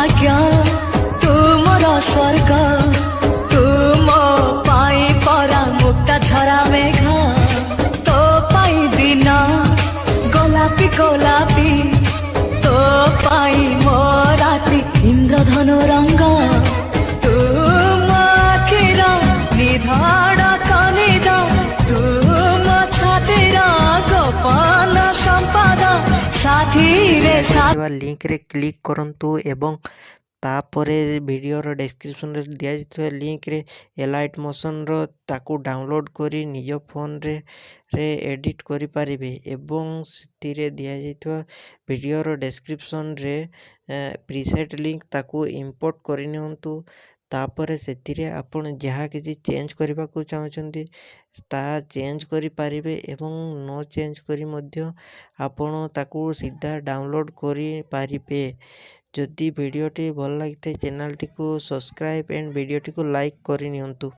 भाग्य तुमर स्वर्ग तुम पाई परा मुक्ता झरा मेघ तो पाई दिन गोलापी गोलापी तो पाई मो राती इंद्रधनु रंग तुम आखिर निधाड़ कनिद तुम छातिर गोपन संपद साथी रे लिंक रे क्लिक करंतु एवं तापरे वीडियोर डिस्क्रिप्शन रे दिया जाइଥିବା लिंक रे एलाइट मोशन रो ताकू डाउनलोड करी निज फोन रे एडिट करि परिबे एवं सितिरे दिया जाइଥିବା वीडियोर डिस्क्रिप्शन रे प्रीसेट लिंक ताकू इंपोर्ट करि नियंतु तापरे सेतिरे आपण जहाँ किसी चेंज करबा को चाहछंती ता चेंज करि परिबे एवं नो चेंज करी मध्य आपण ताकू सीधा डाउनलोड करि परिबे। जदि वीडियोटी भल लगी चैनल टी को सब्सक्राइब एंड वीडियोटी को लाइक करि नियंतु।